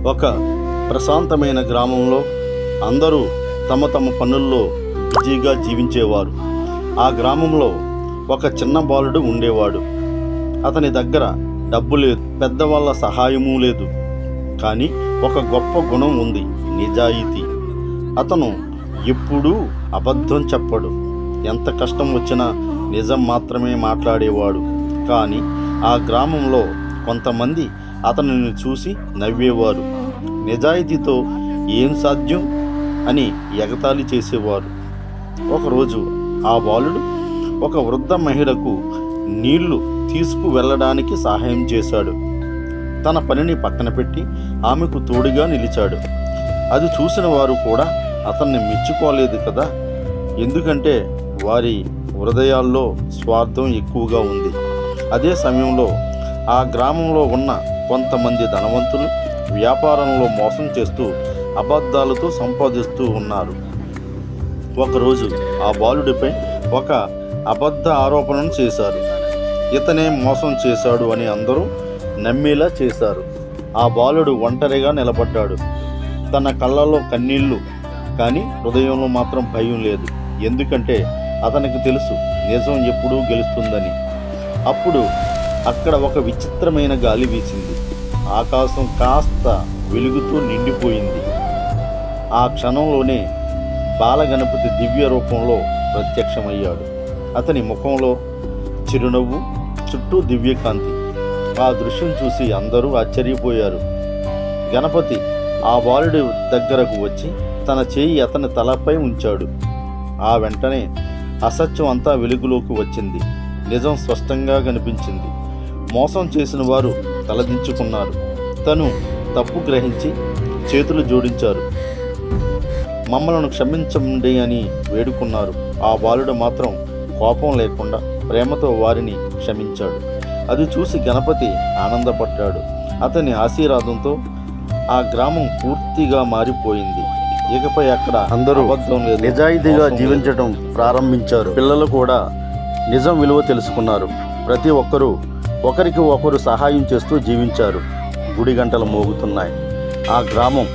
ఒక ప్రశాంతమైన గ్రామంలో అందరూ తమ తమ పనుల్లో బిజీగా జీవించేవారు. ఆ గ్రామంలో ఒక చిన్న బాలుడు ఉండేవాడు. అతని దగ్గర డబ్బు లేదు, పెద్దవాళ్ళ సహాయమూ లేదు. కానీ ఒక గొప్ప గుణం ఉంది, నిజాయితీ. అతను ఎప్పుడూ అబద్ధం చెప్పడు. ఎంత కష్టం వచ్చినా నిజం మాత్రమే మాట్లాడేవాడు. కానీ ఆ గ్రామంలో కొంతమంది అతనిని చూసి నవ్వేవారు. నిజాయితీతో ఏం సాధ్యం అని ఎగతాళి చేసేవారు. ఒకరోజు ఆ బాలుడు ఒక వృద్ధ మహిళకు నీళ్లు తీసుకువెళ్ళడానికి సహాయం చేశాడు. తన పనిని పక్కన పెట్టి ఆమెకు తోడుగా నిలిచాడు. అది చూసిన వారు కూడా అతన్ని మెచ్చుకోలేదు కదా, ఎందుకంటే వారి హృదయాల్లో స్వార్థం ఎక్కువగా ఉంది. అదే సమయంలో ఆ గ్రామంలో ఉన్న కొంతమంది ధనవంతులు వ్యాపారంలో మోసం చేస్తూ అబద్ధాలతో సంపాదిస్తూ ఉన్నారు. ఒకరోజు ఆ బాలుడిపై ఒక అబద్ధ ఆరోపణను చేశారు. ఇతనే మోసం చేశాడు అని అందరూ నమ్మేలా చేశారు. ఆ బాలుడు ఒంటరిగా నిలబడ్డాడు. తన కళ్ళల్లో కన్నీళ్లు, కానీ హృదయంలో మాత్రం భయం లేదు. ఎందుకంటే అతనికి తెలుసు నిజం ఎప్పుడూ గెలుస్తుందని. అప్పుడు అక్కడ ఒక విచిత్రమైన గాలి వీసింది. ఆకాశం కాస్త వెలుగుతూ నిండిపోయింది. ఆ క్షణంలోనే బాలగణపతి దివ్య రూపంలో ప్రత్యక్షమయ్యాడు. అతని ముఖంలో చిరునవ్వు, చుట్టూ దివ్యకాంతి. ఆ దృశ్యం చూసి అందరూ ఆశ్చర్యపోయారు. గణపతి ఆ బాలుడి దగ్గరకు వచ్చి తన చేయి అతని తలపై ఉంచాడు. ఆ వెంటనే అసత్యం అంతా వెలుగులోకి వచ్చింది. నిజం స్పష్టంగా కనిపించింది. మోసం చేసిన వారు తలదించుకున్నారు. తను తప్పు గ్రహించి చేతులు జోడించారు. మమ్మలను క్షమించండి అని వేడుకున్నారు. ఆ బాలుడు మాత్రం కోపం లేకుండా ప్రేమతో వారిని క్షమించాడు. అది చూసి గణపతి ఆనందపడ్డాడు. అతని ఆశీర్వాదంతో ఆ గ్రామం పూర్తిగా మారిపోయింది. ఇకపై అక్కడ అందరూ నిజాయితీగా జీవించడం ప్రారంభించారు. పిల్లలు కూడా నిజం విలువ తెలుసుకున్నారు. ప్రతి ఒక్కరూ ఒకరికి ఒకరు సహాయం చేస్తూ జీవించారు. గుడి గంటలు మోగుతున్నాయి. ఆ గ్రామం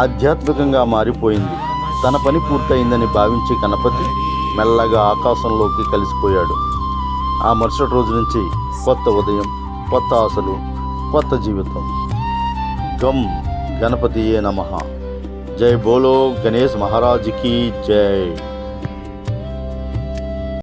ఆధ్యాత్మికంగా మారిపోయింది. తన పని పూర్తయిందని భావించి గణపతి మెల్లగా ఆకాశంలోకి కలిసిపోయాడు. ఆ మరుసటి రోజు నుంచి కొత్త ఉదయం, కొత్త ఆశలు, కొత్త జీవితం. గం గణపతియే నమః. జై బోలో గణేష్ మహారాజ్ की जय।